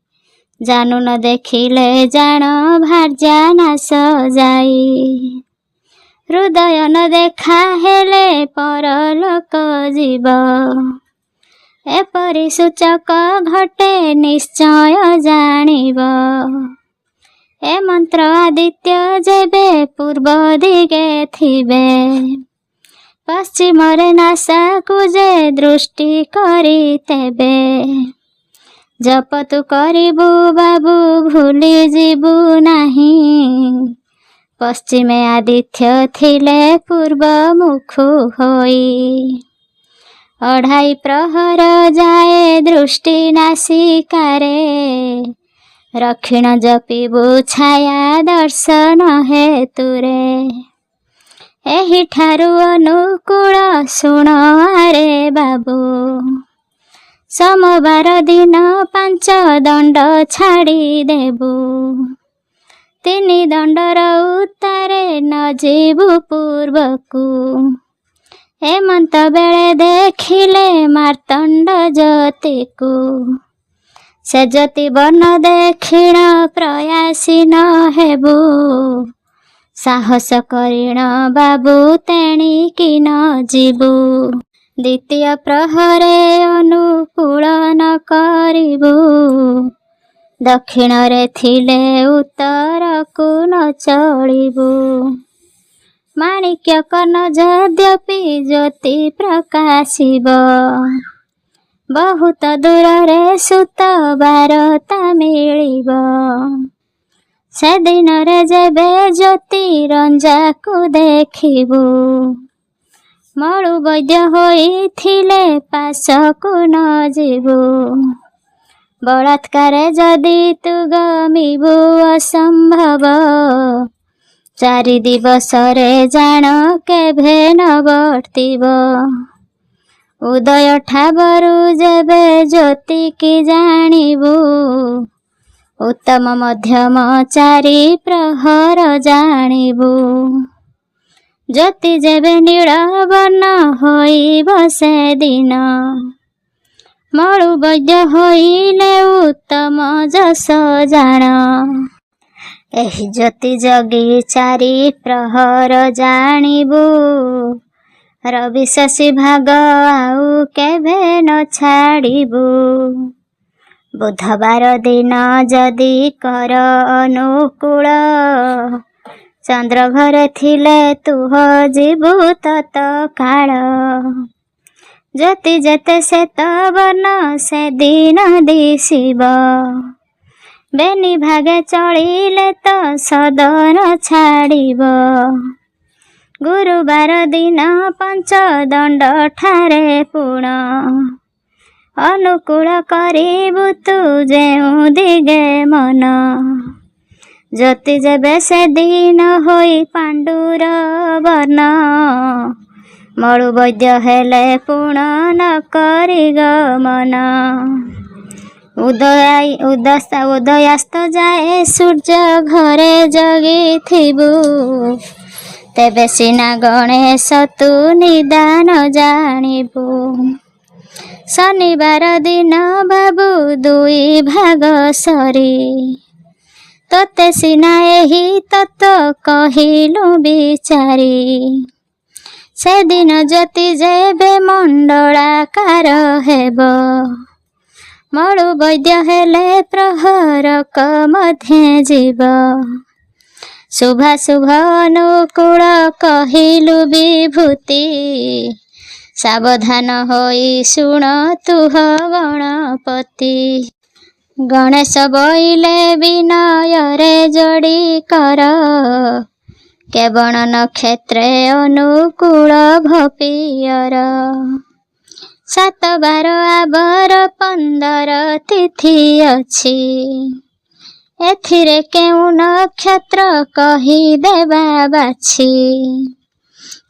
जानू न देखिले जान भार्या नाश जाई हृदय न देखा हेले परलोक जीव एपरि सूचक घटे निश्चय जानिब ए मंत्र आदित्य जेबे पूर्व दिगे थिबे पश्चिमरे नासा कुजे दृष्टि करी तेबे जप तु करिबु बाबू भूली जीबु नाही पश्चिमे आदित्य थिले पूर्व मुखु होई अढ़ाई प्रहर जाए दृष्टि नासिकारे रक्षिण जपिबु छाया दर्शन हेतुरे एही ठारु अनुकूल शुण आरे बाबू सोमवार दिन 5 दंड छाड़ी देबु 3 दंडर उत्तारे न जीवु पूर्वकु हेमंत बेले देखिले मार्तंड ज्योतिकु से ज्योति बन देखिण प्रयासी न हेबु साहस करिण बाबू तेणिकी न जीवु द्वितीय प्रहरे अनुकूल न करिबु दक्षिण रे थिले उत्तर को न चलिबु माणिक्य कर्ण यद्यपि ज्योति प्रकाशिब बहुत दूर रे सुत बारता मिलिब से दिन रे जेबे ज्योति रंजा को देखिबु मळु वैद्य होई थिले पास को न जीवु बलात्कार जदि तु गमिबु असंभव 4 दिवस रे जान केभे न बर्तिब उदय ठाबरु जेबे ज्योति की जानिबु उत्तम मध्यम 4 प्रहर जानिबु ज्योति जेबे नील वर्ण होइब से दिन मळु वैद्य होइले उत्तम जस जान एही ज्योति जगी 4 प्रहर जानिबु रवि शशि भाग आउ केभे न छाड़िबु बुधवार दिन जदि कर अनुकूल चंद्र घरे थिले तुह जीवु तत काल ज्योति जेते श्वेत वर्ण से दिन दिशिब बेनी भागे चलिले तो सदन छाड़िब गुरुवार दिन 5 दंड ठारे पुण अनुकूल करिबु तु जेउ दिगे मन ज्योति जेबे से दिन होई पांडुर वर्ण मळु वैद्य हेले पुण न करि गमन उदयास्त जाए सूर्य घरे जगी थिबु तेबे सिना गणेश तु निदान जानिबु शनिवार दिन बाबू 2 भाग सरी तोते सिना एही तत्व कहिलु बिचारी से दिन ज्योति जेबे मंडलाकार हेब मळु वैद्य हेले प्रहरक मध्ये जीव शुभाशुभ अनुकूल कहिलु विभूति सावधान होई शुण तुह गणपति गणेश बोइले विनय रे जोड़ी कर केवण नक्षत्रे अनुकूल भपियर 7 12 आबर 15 तिथि अछि एथिरे केउ नक्षत्र कही देबा बाछि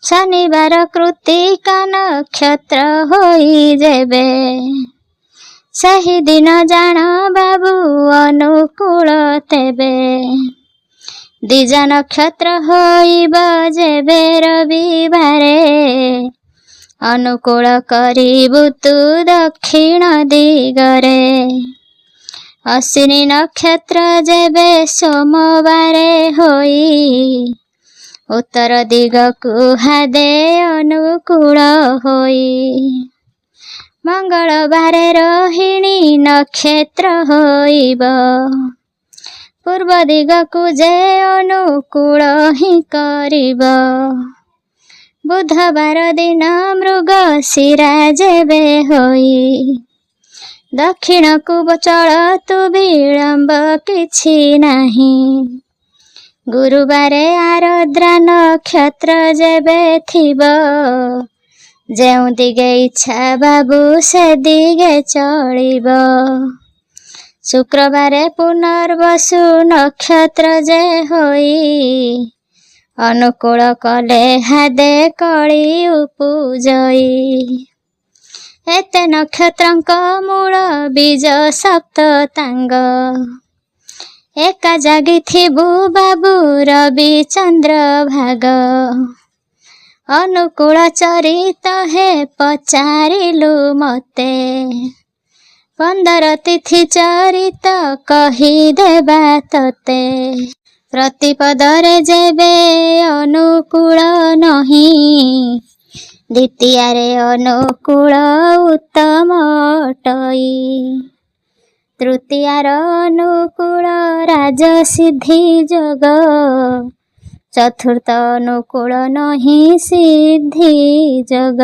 शनिवार कृतिका नक्षत्र होई जेबे सही दिन जान बाबू अनुकूल तेबे द्विजा नक्षत्र होइब जेबे रविवारे ଅନୁକୂଳ କରିବୁ ତୁ ଦକ୍ଷିଣ ଦିଗରେ। ଅଶ୍ୱିନୀ ନକ୍ଷତ୍ର ଯେବେ ସୋମବାରେ ହୋଇ ଉତ୍ତର ଦିଗକୁ ହାଦେ ଅନୁକୂଳ ହୋଇ। ମଙ୍ଗଳବାରେ ରୋହିଣୀ ନକ୍ଷତ୍ର ହୋଇବ ପୂର୍ବ ଦିଗକୁ ଯେ ଅନୁକୂଳ ହିଁ କରିବ। ବୁଧବାର ଦିନ ମୃଗଶିରା ଯେବେ ହୋଇ ଦକ୍ଷିଣକୁ ଚଳ ତୁ ବିଳମ୍ବ କିଛି ନାହିଁ। ଗୁରୁବାରେ ଆରଦ୍ରା ନକ୍ଷତ୍ର ଯେବେ ଥିବ ଯେଉଁ ଦିଗେ ଇଚ୍ଛା ବାବୁ ସେ ଦିଗେ ଚଳିବ। ଶୁକ୍ରବାରେ ପୁନର୍ବସୁ ନକ୍ଷତ୍ର ଯେ ହୋଇ ଅନୁକୂଳ କଲେ ହାଦେ କଳି ଉପୁଜଇ। ଏତେ ନକ୍ଷତ୍ରଙ୍କ ମୂଳ ବୀଜ ସପ୍ତତାଙ୍ଗ ଏକା ଜାଗିଥିବୁ ବାବୁ ରବି ଚନ୍ଦ୍ର ଭାଗ। ଅନୁକୂଳ ଚରିତ ହେ ପଚାରିଲୁ ମତେ 15 ତିଥି ଚରିତ କହିଦେବା ତତେ। ପ୍ରତିପଦରେ ଯେବେ ଅନୁକୂଳ ନାହିଁ ଦ୍ୱିତୀୟାରେ ଅନୁକୂଳ ଉତ୍ତମ ଅଟଇ। ତୃତୀୟାର ଅନୁକୂଳ ରାଜସିଦ୍ଧି ଯୋଗ ଚତୁର୍ଥ ଅନୁକୂଳ ନାହିଁ ସିଦ୍ଧି ଯୋଗ।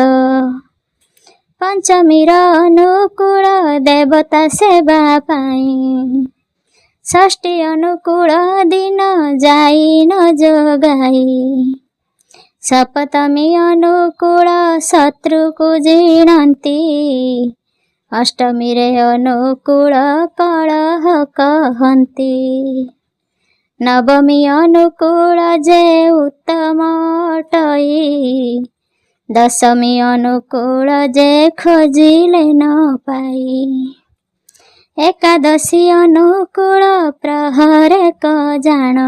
ପଞ୍ଚମୀର ଅନୁକୂଳ ଦେବତା ସେବା ପାଇଁ ଷଷ୍ଠୀ ଅନୁକୂଳ ଦିନ ଯାଇ ନ ଯୋଗାଇ। ସପ୍ତମୀ ଅନୁକୂଳ ଶତ୍ରୁକୁ ଜିଣନ୍ତି ଅଷ୍ଟମୀରେ ଅନୁକୂଳ କଳହ କହନ୍ତି। ନବମୀ ଅନୁକୂଳ ଯେ ଉତ୍ତମ ଅଟଇ ଦଶମୀ ଅନୁକୂଳ ଯେ ଖୋଜିଲେ ନ ପାଇ। ଏକାଦଶୀ ଅନୁକୂଳ ପ୍ରହରେକ ଜାଣ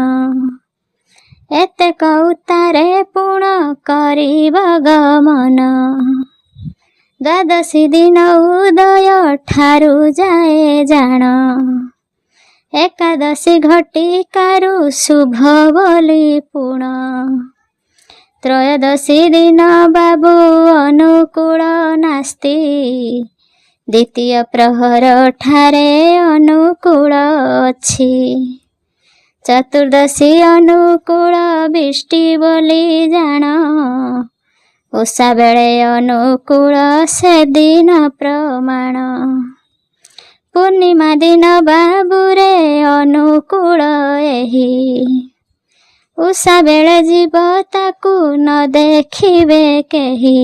ଏତେକ ଉତ୍ତାରେ ପୁଣ କରିବ ଗମନ। ଦ୍ୱାଦଶୀ ଦିନ ଉଦୟ ଠାରୁ ଯାଏ ଜାଣ ଏକାଦଶୀ ଘଟିକାରୁ ଶୁଭ ବୋଲି ପୁଣ। ତ୍ରୟୋଦଶୀ ଦିନ ବାବୁ ଅନୁକୂଳ ନାସ୍ତି ଦ୍ୱିତୀୟ ପ୍ରହର ଠାରେ ଅନୁକୂଳ ଅଛି। ଚତୁର୍ଦ୍ଦଶୀ ଅନୁକୂଳ ବିଷ୍ଟି ବୋଲି ଜାଣ ଓଷା ବେଳେ ଅନୁକୂଳ ସେଦିନ ପ୍ରମାଣ। ପୂର୍ଣ୍ଣିମା ଦିନ ବାବୁରେ ଅନୁକୂଳ ଏହି ଉଷା ବେଳେ ଯିବ ତାକୁ ନ ଦେଖିବେ କେହି।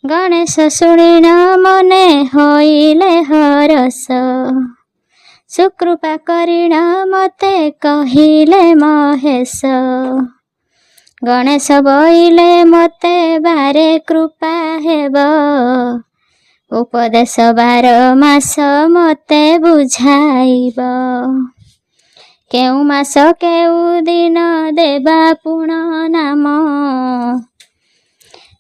ଗଣେଶ ଶୁଣିଣ ମନେ ହୋଇଲେ ହରସ ସୁକୃପା କରିଣ ମତେ କହିଲେ ମହେଶ। ଗଣେଶ ବଇଲେ ମତେ ବାରେ କୃପା ହେବ ଉପଦେଶ 12 ମାସ ମତେ ବୁଝାଇବ। କେଉଁ ମାସ କେଉଁ ଦିନ ଦେବା ପୁଣ ନାମ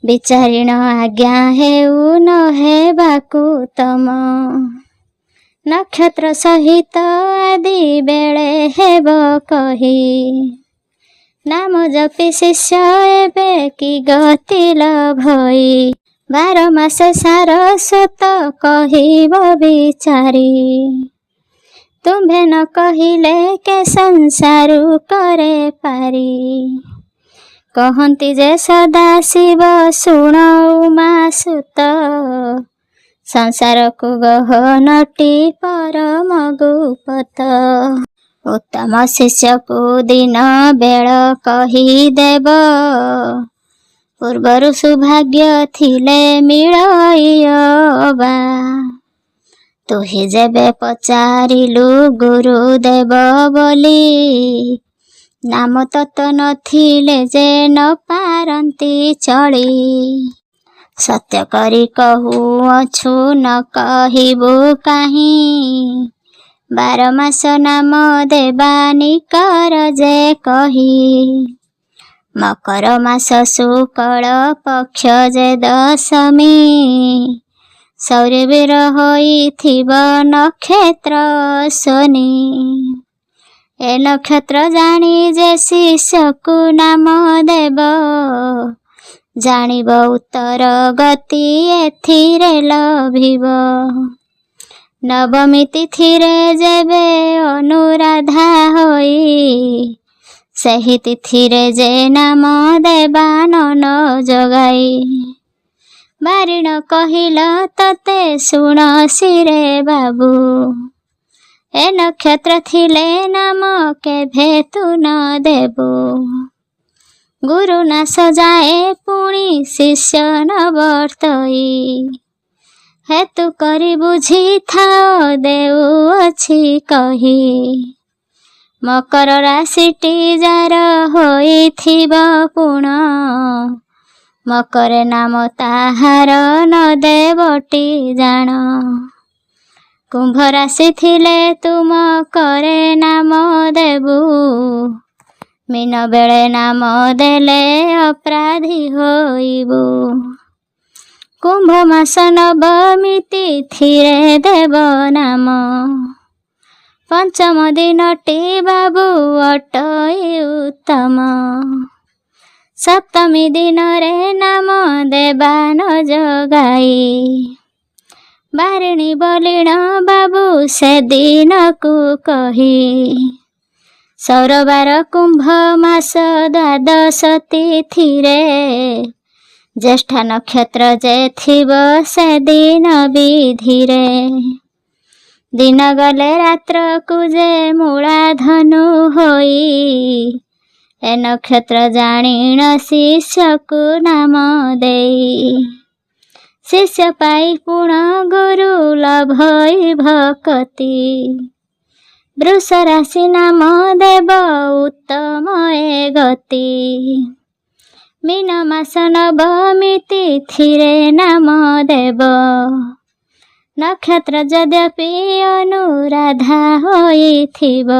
ବିଚାରିଣ ଆଜ୍ଞା ହେଉ ନ ହେବାକୁ ତମ। ନକ୍ଷତ୍ର ସହିତ ଆଦି ବେଳେ ହେବ କହି ନାମ ଜପି ଶିଷ୍ୟ ଏବେ କି ଗତି ଲଭଇ। 12 ମାସ ସାରସ୍ୱତ କହିବ ବିଚାରି ତୁମ୍ଭେ ନ କହିଲେ କେ ସଂସାରୁ କରେ ପାରି। କହନ୍ତି ଯେ ସଦାଶିବ ଶୁଣ ଉମା ସୁତ ସଂସାରକୁ ଗହନଟି ପରମ ଗୁପତ। ଉତ୍ତମ ଶିଷ୍ୟକୁ ଦିନ ବେଳ କହିଦେବ ପୂର୍ବରୁ ସୌଭାଗ୍ୟ ଥିଲେ ମିଳଇଅବା। ତୁହି ଯେବେ ପଚାରିଲୁ ଗୁରୁଦେବ ବୋଲି ନାମ ତତ୍ତ୍ୱ ନଥିଲେ ଯେ ନ ପାରନ୍ତି ଚଳି। ସତ୍ୟ କରି କହୁଅଛୁ ନ କହିବୁ କାହିଁ 12 ମାସ ନାମ ଦେବା ନିକର ଯେ କହି। ମକର ମାସ ଶୁକ୍ଳ ପକ୍ଷ ଯେ ଦଶମୀ ସୌରବୀର ହୋଇଥିବ ନକ୍ଷତ୍ର ଶନି। ଏ ନକ୍ଷତ୍ର ଜାଣି ଯେ ଶିଷ୍ୟକୁ ନାମ ଦେବ ଜାଣିବ ଉତ୍ତର ଗତି ଏଥିରେ ଲଭିବ। ନବମୀ ତିଥିରେ ଯେବେ ଅନୁରାଧା ହୋଇ ସେହି ତିଥିରେ ଯେ ନାମ ଦେବା ନନ ଜଗାଇ। ବାରିଣ କହିଲ ତତେ ଶୁଣ ଶିରେ ବାବୁ ଏ ନକ୍ଷତ୍ର ଥିଲେ ନାମ କେଭେ ତୁ ନ ଦେବୁ। ଗୁରୁ ନାଶ ଯାଏ ପୁଣି ଶିଷ୍ୟ ନ ବର୍ତ୍ତଇ ହେତୁ କରି ବୁଝିଥାଅ ଦେଉଅଛି କହି। ମକର ରାଶିଟି ଯାର ହୋଇଥିବ ପୁଣ ମକରେ ନାମ ତାହାର ନ ଦେବଟି ଜାଣ। କୁମ୍ଭ ରାଶି ଥିଲେ ତୁମ କରେ ନାମ ଦେବୁ ମୀନ ବେଳେ ନାମ ଦେଲେ ଅପରାଧୀ ହୋଇବୁ। କୁମ୍ଭ ମାସ ନବମୀ ତିଥିରେ ଦେବ ନାମ ପଞ୍ଚମ ଦିନଟି ବାବୁ ଅଟଇ ଉତ୍ତମ। ସପ୍ତମୀ ଦିନରେ ନାମ ଦେବା ନ ଜଗାଇ ବାରିଣୀ ବଲିଣ ବାବୁ ସେଦିନକୁ କହି। ସୌରବାର କୁମ୍ଭ ମାସ ଦ୍ୱାଦଶ ତିଥିରେ ଜ୍ୟେଷ୍ଠା ନକ୍ଷତ୍ର ଯେ ଥିବ ସେଦିନ ବିଧିରେ। ଦିନ ଗଲେ ରାତ୍ରକୁ ଯେ ମୂଳାଧନୁ ହୋଇ ଏ ନକ୍ଷତ୍ର ଜାଣିଣ ଶିଷ୍ୟକୁ ନାମ ଦେଇ। ଶିଷ୍ୟ ପାଇ ପୁଣ ଗୁରୁ ଲଭଇ ଭକତି ବୃଷ ରାଶି ନାମ ଦେବ ଉତ୍ତମ ଏ ଗତି। ମୀନ ମାସ ନବମୀ ତିଥିରେ ନାମ ଦେବ ନକ୍ଷତ୍ର ଯଦ୍ୟପି ଅନୁରାଧା ହୋଇଥିବ।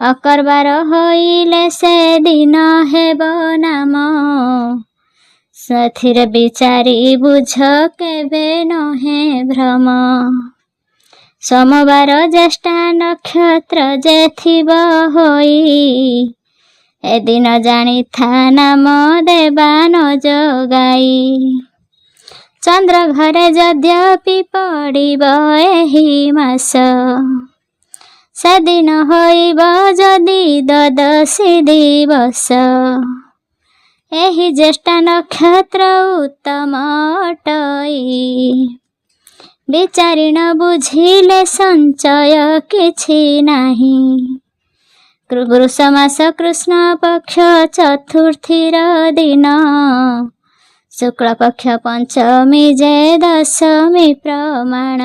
ଅକର୍ବାର ହୋଇଲେ ସେଦିନ ହେବ ନାମ ସେଥିରେ ବିଚାରି ବୁଝ କେବେ ନୁହେଁ ଭ୍ରମ। ସୋମବାର ଜ୍ୟେଷ୍ଠା ନକ୍ଷତ୍ର ଯେ ଥିବ ହୋଇ ଏଦିନ ଜାଣିଥା ନାମ ଦେବା ନ ଜଗାଇ। ଚନ୍ଦ୍ର ଘରେ ଯଦ୍ୟପି ପଡ଼ିବ ଏହି ମାସ ସେଦିନ ହୋଇବ ଯଦି ଦ୍ୱାଦଶୀ ଦିବସ। ଏହି ଜ୍ୟେଷ୍ଠା ନକ୍ଷତ୍ର ଉତ୍ତମ ଅଟଇ ବିଚାରି ନ ବୁଝିଲେ ସଞ୍ଚୟ କିଛି ନାହିଁ। ବୃଷ ମାସ କୃଷ୍ଣ ପକ୍ଷ ଚତୁର୍ଥୀର ଦିନ ଶୁକ୍ଳ ପକ୍ଷ ପଞ୍ଚମୀ ଯେ ଦଶମୀ ପ୍ରମାଣ।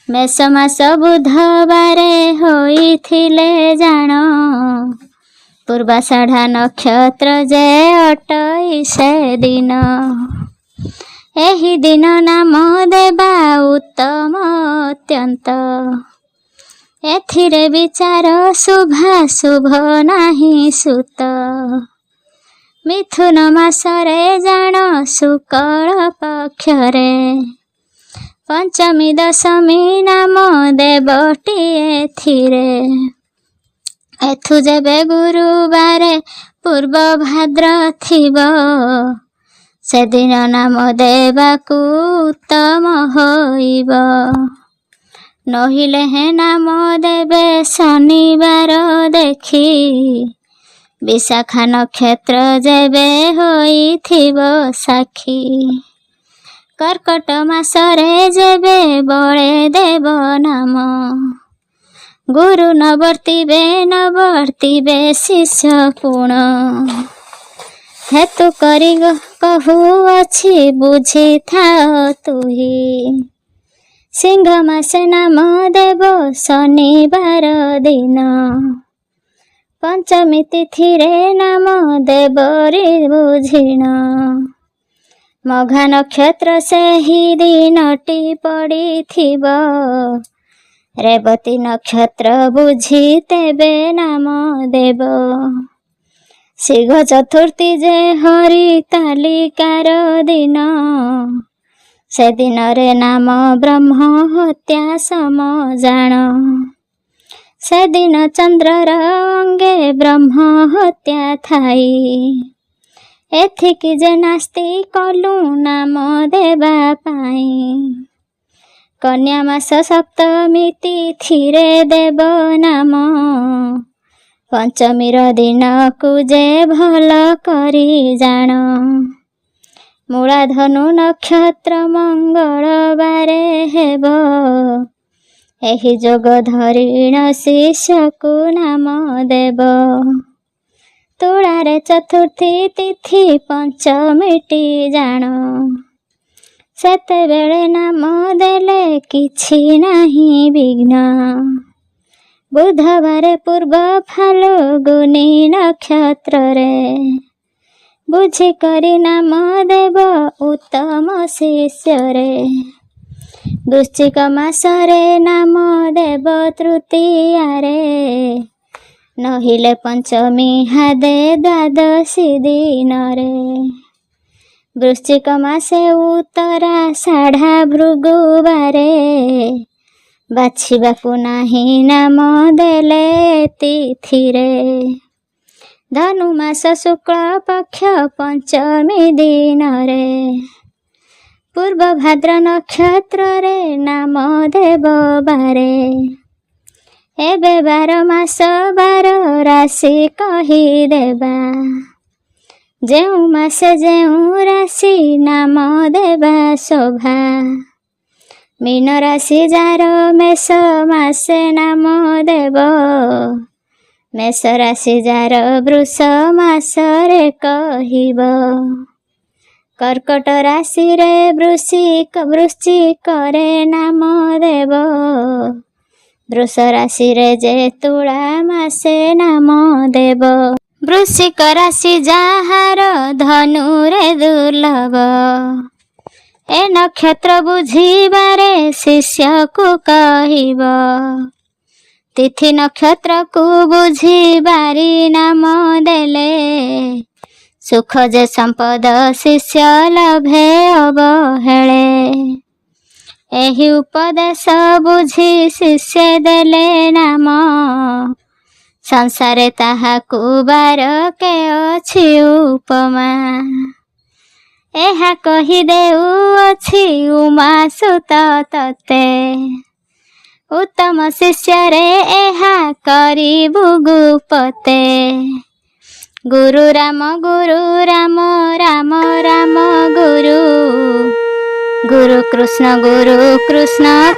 ମେଷ ମାସ ବୁଧବାରେ ହୋଇଥିଲେ ଜାଣ ପୂର୍ବାଷାଢ଼ା ନକ୍ଷତ୍ର ଯେ ଅଟଇ ସେଦିନ। ଏହି ଦିନ ନାମ ଦେବା ଉତ୍ତମ ଅତ୍ୟନ୍ତ ଏଥିରେ ବିଚାର ଶୁଭାଶୁଭ ନାହିଁ ସୁତ। ମିଥୁନ ମାସରେ ଜାଣ ଶୁକ୍ଳ ପକ୍ଷରେ ପଞ୍ଚମୀ ଦଶମୀ ନାମ ଦେବଟି ଏଥିରେ। ଏଥୁ ଯେବେ ଗୁରୁବାରେ ପୂର୍ବ ଭାଦ୍ର ଥିବ ସେଦିନ ନାମ ଦେବାକୁ ଉତ୍ତମ ହୋଇବ। ନହିଲେ ହେ ନାମ ଦେବେ ଶନିବାର ଦେଖି ବିଶାଖା ନକ୍ଷତ୍ର ଯେବେ ହୋଇଥିବ ସାକ୍ଷୀ। କର୍କଟ ମାସରେ ଯେବେ ବଳେ ଦେବ ନାମ ଗୁରୁ ନ ବର୍ତ୍ତିବେ ଶିଷ୍ୟ ପୁଣ। ହେତୁ କରି କହୁଅଛି ବୁଝିଥାଅ ତୁହି ସିଂହ ମାସେ ନାମ ଦେବ ଶନିବାର ଦିନ ପଞ୍ଚମୀ ତିଥିରେ ନାମ ଦେବରି ବୁଝିଣ। ମଘା ନକ୍ଷତ୍ର ସେହି ଦିନଟି ପଡ଼ିଥିବ ରେବତୀ ନକ୍ଷତ୍ର ବୁଝି ତେବେ ନାମ ଦେବ। ଶିଘ ଚତୁର୍ଥୀ ଯେ ହରିତାଲିକାର ଦିନ, ସେଦିନରେ ନାମ ବ୍ରହ୍ମ ହତ୍ୟା ସମଜାଣ। ସେଦିନ ଚନ୍ଦ୍ରର ଅଙ୍ଗେ ବ୍ରହ୍ମ ହତ୍ୟା ଥାଇ, ଏଥିକି ଯେ ନାସ୍ତି କଲୁ ନାମ ଦେବା ପାଇଁ। କନ୍ୟା ମାସ ସପ୍ତମୀ ତିଥିରେ ଦେବ ନାମ, ପଞ୍ଚମୀର ଦିନକୁ ଯେ ଭଲ କରି ଜାଣ। ମୂଳାଧନୁ ନକ୍ଷତ୍ର ମଙ୍ଗଳବାରେ ହେବ, ଏହି ଯୋଗ ଧରିଣ ଶିଷ୍ୟକୁ ନାମ ଦେବ। ତୁଳାରେ ଚତୁର୍ଥୀ ତିଥି ପଞ୍ଚମୀଟି ଜାଣ, ସେତେବେଳେ ନାମ ଦେଲେ କିଛି ନାହିଁ ବିଘ୍ନ। ବୁଧବାରେ ପୂର୍ବ ଫାଲଗୁନି ନକ୍ଷତ୍ରରେ, ବୁଝି କରି ନାମ ଦେବ ଉତ୍ତମ ଶିଷ୍ୟରେ। ବୃଶ୍ଚିକ ମାସରେ ନାମ ଦେବ ତୃତୀୟାରେ, ନହିଲେ ପଞ୍ଚମୀ ହାଦେ ଦ୍ୱାଦଶୀ ଦିନରେ। ବୃଶ୍ଚିକ ମାସେ ଉତ୍ତରା ଷାଢ଼ା ଭୃଗୁବାରେ, ବାଛିବାକୁ ନାହିଁ ନାମ ଦେଲେ ତିଥିରେ। ଧନୁ ମାସ ଶୁକ୍ଳ ପକ୍ଷ ପଞ୍ଚମୀ ଦିନରେ, ପୂର୍ବ ଭାଦ୍ର ନକ୍ଷତ୍ରରେ ନାମ ଦେବ ବାରେ। ଏବେ 12 ମାସ 12 ରାଶି କହିଦେବା, ଯେଉଁ ମାସେ ଯେଉଁ ରାଶି ନାମ ଦେବା ଶୋଭା। ମୀନ ରାଶି ଯାର ମେଷ ମାସେ ନାମ ଦେବ, ମେଷ ରାଶି ଯାର ବୃଷ ମାସରେ କହିବ। କର୍କଟ ରାଶିରେ ବୃଶ୍ଚିକରେ ନାମ ଦେବ, ବୃଷ ରାଶିରେ ଯେ ତୁଳା ମାସେ ନାମ ଦେବ। ବୃଶ୍ଚିକ ରାଶି ଯାହାର ଧନୁରେ ଦୁର୍ଲଭ, ଏ ନକ୍ଷତ୍ର ବୁଝିବାରେ ଶିଷ୍ୟକୁ କହିବ। ତିଥି ନକ୍ଷତ୍ରକୁ ବୁଝିବାରି ନାମ ଦେଲେ, ସୁଖ ଯେ ସମ୍ପଦ ଶିଷ୍ୟ ଲଭେ ଅବହେଳେ। ଏହି ଉପଦେଶ ବୁଝି ଶିଷ୍ୟ ଦେଲେ ନାମ, ସଂସାରେ ତାହାକୁ ବାର କେ ଅଛି ଉପମା। ଏହା କହି ଦେଉଅଛି ଉମା ସୁତ ତତେ, ଉତ୍ତମ ଶିଷ୍ୟରେ ଏହା କରିବୁ ଗୁପତେ। ଗୁରୁ ରାମ ରାମ ରାମ ଗୁରୁ, ଗୁରୁ କୃଷ୍ଣ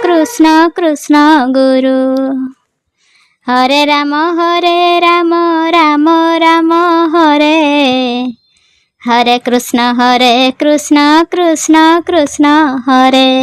କୃଷ୍ଣ କୃଷ୍ଣ ଗୁରୁ। ହରେ ରାମ ରାମ ରାମ ହରେ, ହରେ କୃଷ୍ଣ କୃଷ୍ଣ କୃଷ୍ଣ ହରେ।